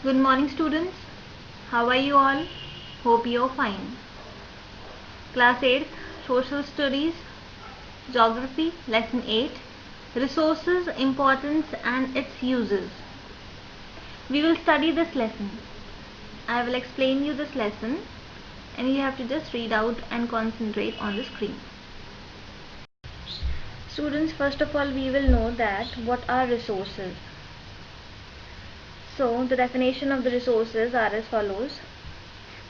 Good morning, students. How are you all? Hope you're fine. Class 8, Social Studies, Geography, Lesson 8, Resources, Importance and its Uses. We will study this lesson. I will explain you this lesson and you have to just read out and concentrate on the screen. Students, first of all, we will know that what are resources. So, the definition of the resources are as follows.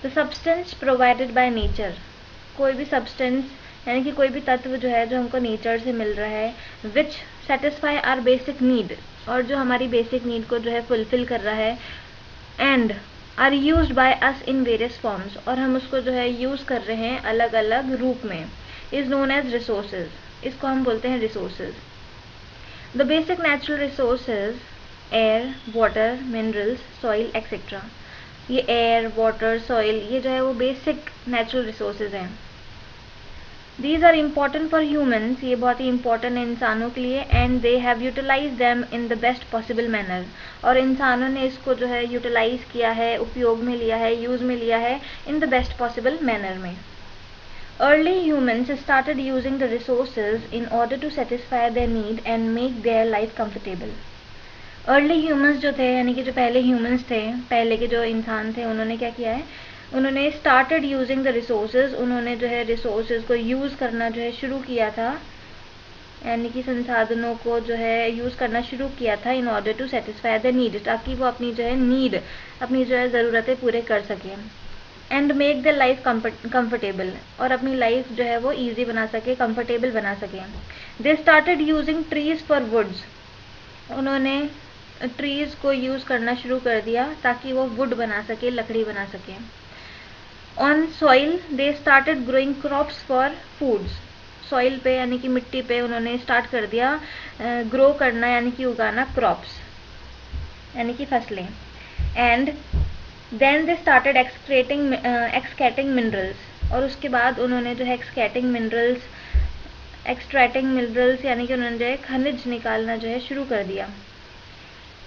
The substance provided by nature. कोई भी substance यानी कि कोई भी तत्व जो है जो हमको नेचर से मिल रहा है, which satisfy our basic need, और जो हमारी बेसिक नीड को जो है फुलफिल कर रहा है, and are used by us in various forms, और हम उसको जो है यूज कर रहे हैं अलग अलग रूप में, is known as resources. इसको हम बोलते हैं resources. The basic natural resources air, water, minerals, soil, etc. ये एयर, वाटर, सॉइल, ये जो है वो बेसिक नेचुरल रिसोर्सेज हैं. These are important for humans, ये बहुत ही इम्पॉर्टेंट है इंसानों के लिए. And they have utilise them in the best possible manner, और इंसानों ने इसको जो है यूटिलाइज किया है, उपयोग में लिया है, यूज में लिया है इन द बेस्ट पॉसिबल मैनर में. Early humans started using the resources in order to satisfy their need and make their life comfortable. Early humans जो थे यानी कि जो पहले ह्यूमंस थे, पहले के जो इंसान थे, उन्होंने क्या किया है, उन्होंने स्टार्टेड यूजिंग द रिसोर्सेज, उन्होंने जो है रिसोर्सेज को यूज़ करना जो है शुरू किया था, यानी कि संसाधनों को जो है यूज़ करना शुरू किया था in order to satisfy the need, ताकि वो अपनी जो है नीड, अपनी जो है ज़रूरतें पूरे कर सकें. And make the life comfortable, और अपनी लाइफ जो है वो ईजी बना सके, कंफर्टेबल बना सके. They started using trees for woods, उन्होंने ट्रीज को यूज करना शुरू कर दिया ताकि वो वुड बना सके, लकड़ी बना सके. On soil they started growing crops for foods, soil पे यानी कि मिट्टी पे उन्होंने स्टार्ट कर दिया ग्रो करना यानी कि उगाना क्रॉप्स यानी कि फसलें. And then they started extracting minerals, और उसके बाद उन्होंने जो है एक्सट्रैक्टिंग मिनरल्स यानी कि उन्होंने जो है खनिज निकालना जो है शुरू कर दिया.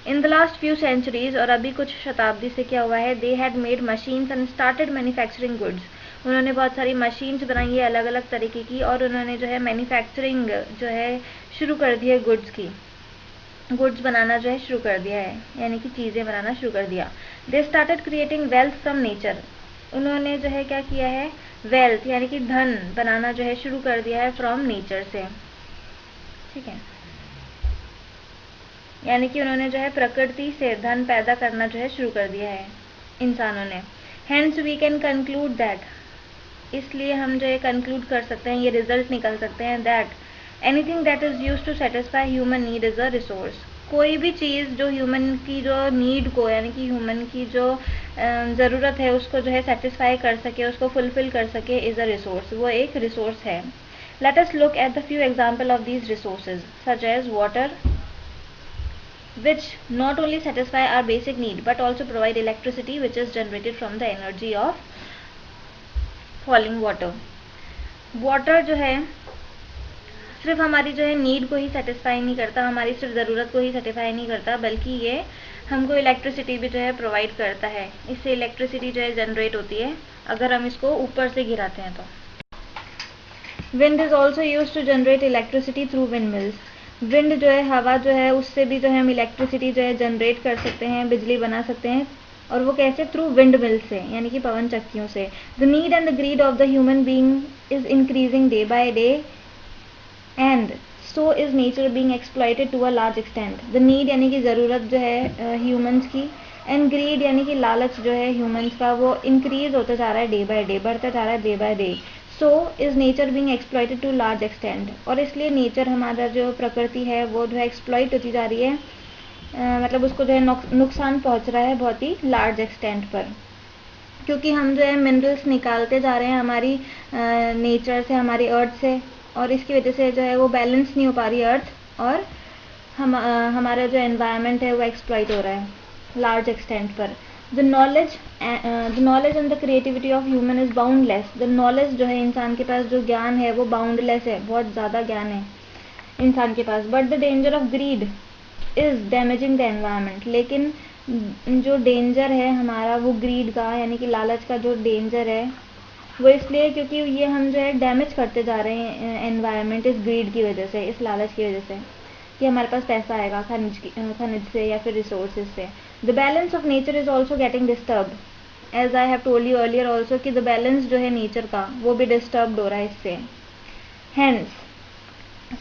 In the last few centuries, और अभी कुछ शताब्दी से क्या हुआ है, they had made machines and started manufacturing goods, उन्होंने बहुत सारी मशीन्स बनाई है अलग अलग तरीके की, और उन्होंने जो है मैन्युफैक्चरिंग जो है शुरू कर दी है, गुड्स बनाना जो है शुरू कर दिया है, यानी कि चीज़ें बनाना शुरू कर दिया. They started creating wealth from nature, उन्होंने जो है क्या किया है, वेल्थ यानी कि धन बनाना जो है शुरू कर दिया है फ्रॉम नेचर से. ठीक है, यानी कि उन्होंने जो है प्रकृति से धन पैदा करना जो है शुरू कर दिया है इंसानों ने. Hence we can conclude that, इसलिए हम जो है कंक्लूड कर सकते हैं, ये रिजल्ट निकल सकते हैं, that anything that is used to satisfy human need is a resource. कोई भी चीज़ जो ह्यूमन की जो नीड को यानी कि ह्यूमन की जो ज़रूरत है उसको जो है सेटिस्फाई कर सके, उसको फुलफिल कर सके, इज़ अ रिसोर्स, वो एक रिसोर्स है. Let us look at the few example of these resources, such as water, which not only satisfy our basic need but also provide electricity which is generated from the energy of falling water. Water जो है सिर्फ हमारी जो है need को ही satisfy नहीं करता, हमारी सिर्फ ज़रूरत को ही सेटिस्फाई नहीं करता, बल्कि ये हमको इलेक्ट्रिसिटी भी जो है प्रोवाइड करता है. इससे इलेक्ट्रिसिटी जो है जनरेट होती है अगर हम इसको ऊपर से गिराते हैं तो. Wind is also use to generate electricity through wind mills, wind जो है हवा जो है उससे भी जो है हम इलेक्ट्रिसिटी जो है जनरेट कर सकते हैं, बिजली बना सकते हैं, और वो कैसे, थ्रू विंड मिल से यानी कि पवन चक्कियों से. The need and the greed of the human being is increasing day by day and so is nature being exploited to a large extent. The need यानी कि ज़रूरत जो है ह्यूमन्स की, एंड ग्रीड यानी कि लालच जो है ह्यूमन्स का, वो इंक्रीज होता जा रहा है डे बाय डे, बढ़ता जा रहा है day by day. So is nature being exploited to large extent, और इसलिए नेचर हमारा जो प्रकृति है वो जो है एक्सप्लॉइट होती जा रही है, मतलब उसको जो है नुकसान पहुंच रहा है बहुत ही लार्ज एक्सटेंट पर, क्योंकि हम जो है मिनरल्स निकालते जा रहे हैं हमारी नेचर से, हमारी अर्थ से, और इसकी वजह से जो है वो बैलेंस नहीं हो पा रही अर्थ, और हमारा जो एनवायरनमेंट है वो एक्सप्लॉइट हो रहा है लार्ज एक्सटेंट पर. The knowledge and the creativity of human is boundless, the knowledge जो है इंसान के पास, जो ज्ञान है वो बाउंडलेस है, बहुत ज़्यादा ज्ञान है इंसान के पास. But the danger of greed, is damaging the environment, लेकिन जो डेंजर है हमारा वो ग्रीड का, यानी कि लालच का जो डेंजर है वो इसलिए क्योंकि ये हम जो है डैमेज करते जा रहे हैं एनवायरनमेंट इस ग्रीड की वजह से, इस लालच की वजह से कि हमारे पास पैसा आएगा खनिज से या फिर रिसोर्सेज से। The balance of nature is also getting disturb, as I have told you earlier also कि द बैलेंस जो है नेचर का वो भी डिस्टर्ब हो रहा है इससे। Hence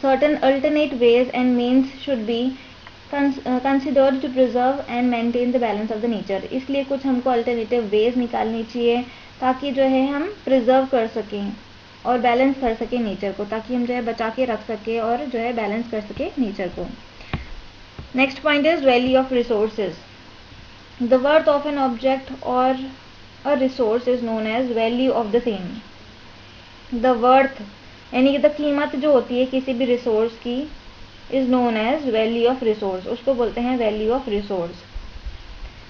certain alternate ways and means should be considered to preserve and maintain the balance of the nature। इसलिए कुछ हमको अल्टरनेटिव वेज निकालनी चाहिए ताकि जो है हम प्रिजर्व कर सकें और बैलेंस कर सकें नेचर को, ताकि हम जो है बचा के रख सकें और जो है बैलेंस कर सकें नेचर को। Next point is value of resources. The worth of an object और a resource is known as value of the same. The worth यानी कि द कीमत जो होती है किसी भी रिसोर्स की is known as value of resource, उसको बोलते हैं value of resource.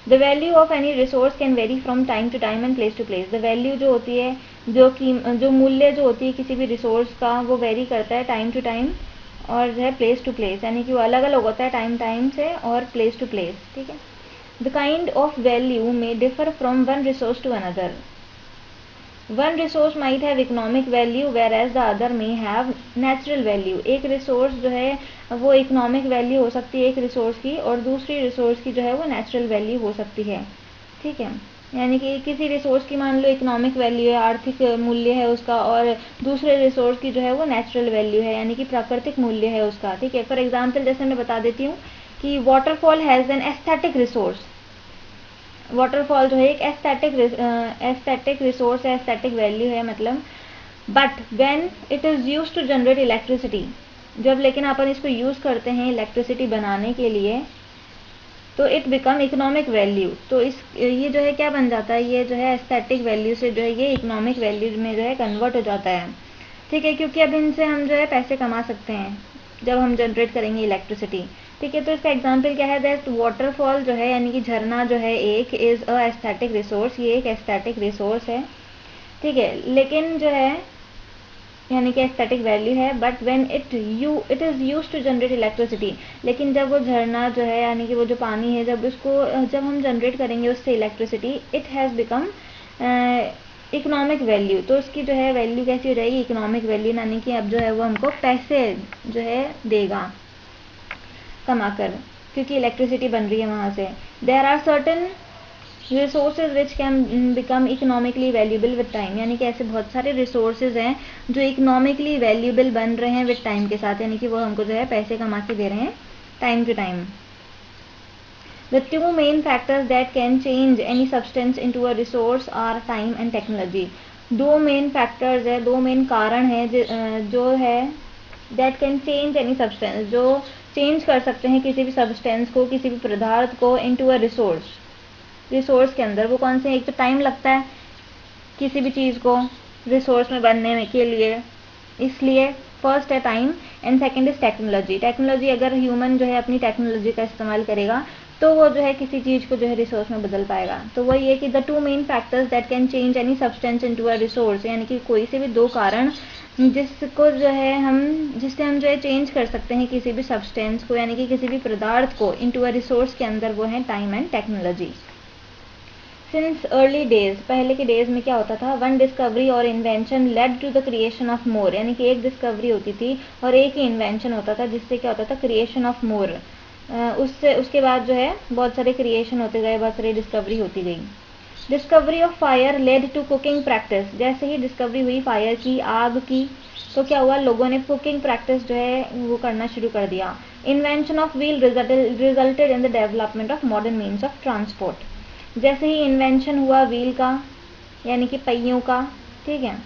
The value of any resource can vary from time to time and place to place. The value जो होती है, जो मूल्य जो होती है किसी भी रिसोर्स का वो वेरी करता है टाइम टू टाइम और जो है प्लेस टू प्लेस, यानी कि वो अलग अलग होता है टाइम से और प्लेस टू प्लेस, ठीक है। The kind of value may differ from one resource to another. One resource might have economic value whereas the other may have natural value। एक रिसोर्स जो है वो इकोनॉमिक वैल्यू हो सकती है एक रिसोर्स की और दूसरी रिसोर्स की जो है वो नेचुरल वैल्यू हो सकती है, ठीक है। यानी कि किसी रिसोर्स की मान लो इकोनॉमिक वैल्यू है, आर्थिक मूल्य है उसका, और दूसरे रिसोर्स की जो है वो नेचुरल वैल्यू है यानी कि प्राकृतिक मूल्य है उसका, ठीक है। फॉर एग्जाम्पल जैसे मैं बता देती हूँ कि waterfall has an aesthetic resource. Waterfall जो है एक एस्थेटिक रिसोर्स है, एस्थेटिक वैल्यू है मतलब। But when it is use to generate electricity, जब लेकिन अपन इसको यूज़ करते हैं इलेक्ट्रिसिटी बनाने के लिए तो इट बिकम इकोनॉमिक वैल्यू। तो ये जो है क्या बन जाता है, ये जो है एस्थेटिक वैल्यू से जो है ये इकोनॉमिक वैल्यू में जो है कन्वर्ट हो जाता है, ठीक है। क्योंकि अब इनसे हम जो है पैसे कमा सकते हैं जब हम जनरेट करेंगे इलेक्ट्रिसिटी, ठीक है। तो इसका एग्जांपल क्या है, दैट वाटरफॉल जो है यानी कि झरना जो है एक इज़ अ एस्थेटिक रिसोर्स, ये एक एस्थेटिक रिसोर्स है, ठीक है। लेकिन जो है यानी कि एस्थेटिक वैल्यू है, but when it is used to generate electricity, लेकिन जब वो झरना जो है यानी कि वो जो पानी है जब हम जनरेट करेंगे उससे electricity, it has become economic value. तो उसकी जो है वैल्यू कैसी हो जाएगी, इकोनॉमिक वैल्यू, यानी कि अब जो है वो हमको पैसे जो है देगा कमाकर, क्योंकि इलेक्ट्रिसिटी बन रही है वहाँ से। There are certain resources which can become economically valuable with time, यानी कि ऐसे बहुत सारे रिसोर्सेज हैं जो इकोनॉमिकली वैल्यूबल बन रहे हैं विद टाइम के साथ, यानी कि वो हमको जो है पैसे कमा के दे रहे हैं time to time. The two main factors that can change any substance into a resource are time and technology। दो मेन फैक्टर्स है, दो मेन कारण है जो है that can change any substance, जो चेंज कर सकते हैं किसी भी सब्सटेंस को, किसी भी पदार्थ को into a रिसोर्स के अंदर। वो कौन से, एक तो टाइम लगता है किसी भी चीज़ को रिसोर्स में बनने के लिए, इसलिए फर्स्ट है time and second is technology. Technology अगर ह्यूमन जो है अपनी टेक्नोलॉजी का इस्तेमाल करेगा तो वो जो है किसी चीज़ को जो है रिसोर्स में बदल पाएगा। तो वही है कि the two main factors that can change any substance into a resource, यानी कि कोई से भी दो कारण जिससे हम जो है चेंज कर सकते हैं किसी भी सब्सटेंस को, यानी कि किसी भी पदार्थ को इनटू अ रिसोर्स के अंदर, वो है time and technology. Since early days, पहले के डेज में क्या होता था, वन डिस्कवरी और invention led to the creation of more, यानी कि एक डिस्कवरी होती थी और एक ही इन्वेंशन होता था जिससे क्या होता था, क्रिएशन ऑफ मोर। उसके बाद जो है बहुत सारे क्रिएशन होते गए, बहुत सारी डिस्कवरी होती गई। Discovery of fire led to cooking practice, जैसे ही डिस्कवरी हुई फायर की, आग की, तो क्या हुआ, लोगों ने कुकिंग प्रैक्टिस जो है वो करना शुरू कर दिया। Invention of wheel resulted in the development of modern means of transport, जैसे ही इन्वेंशन हुआ व्हील का यानी कि पहियों का, ठीक है,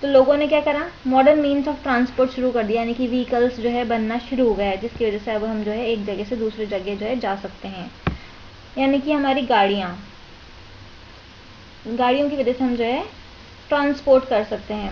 तो लोगों ने क्या करा, मॉडर्न मीन्स ऑफ ट्रांसपोर्ट शुरू कर दिया, यानी कि व्हीकल्स जो है बनना शुरू हो गया है, जिसकी वजह से अब हम जो है एक जगह से दूसरी जगह जो है जा सकते हैं, यानी कि हमारी गाड़ियों की वजह से हम जो है ट्रांसपोर्ट कर सकते हैं।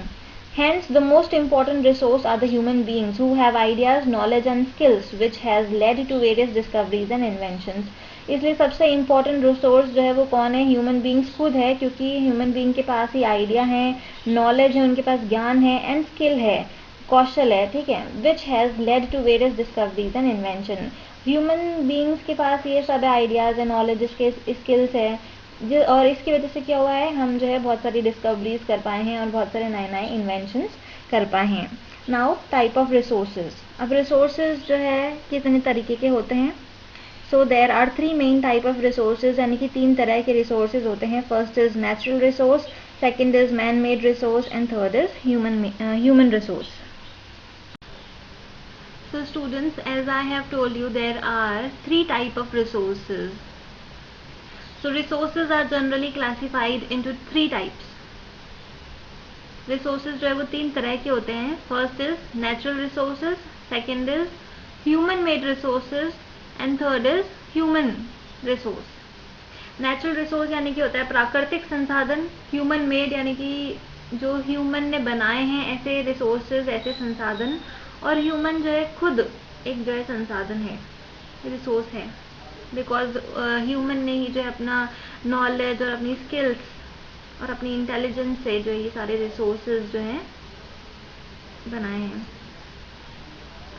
Hence, the most important resource are the human beings who have ideas, knowledge and skills which has led to various discoveries and inventions। इसलिए सबसे इम्पोर्टेंट रिसोर्स जो है वो कौन है, ह्यूमन बींग्स खुद है, क्योंकि ह्यूमन बींग के पास ही आइडिया है, नॉलेज है, उनके पास ज्ञान है एंड स्किल है, कौशल है, ठीक है, which has led to various discoveries and invention, human beings के पास ये सब आइडियाज़ एंड नॉलेज के स्किल्स है जो, और इसकी वजह से क्या हुआ है, हम जो है बहुत सारी डिस्कवरीज कर पाए हैं और बहुत सारे नए नए इन्वेंशंस कर पाए हैं. Now type of resources. अब रिसोर्सेज जो है कितने तरीके के होते हैं. So there are 3 main type of resources, यानी कि 3 तरह के रिसोर्सेज होते हैं. First is natural resource, second is man made resource and third is human resource. So students, as I have told you, there are 3 type of resources. So resources are generally classified into 3 types. Resources जो है वो 3 तरह के होते हैं. First is natural resources, second is human made resources and third is human resource. Natural resource यानी कि होता है प्राकृतिक संसाधन. ह्यूमन मेड यानी कि जो ह्यूमन ने बनाए हैं ऐसे रिसोर्सेज, ऐसे संसाधन. और ह्यूमन जो है खुद एक जो है संसाधन है, रिसोर्स है, बिकॉज ह्यूमन ने ही जो है अपना नॉलेज और अपनी स्किल्स और अपनी इंटेलिजेंस से जो ये सारे रिसोर्सेज जो हैं बनाए हैं.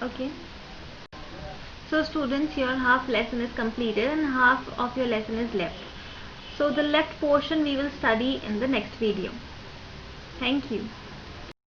Okay. So students, your half lesson is completed and half of your lesson is left. So the left portion we will study in the next video. Thank you.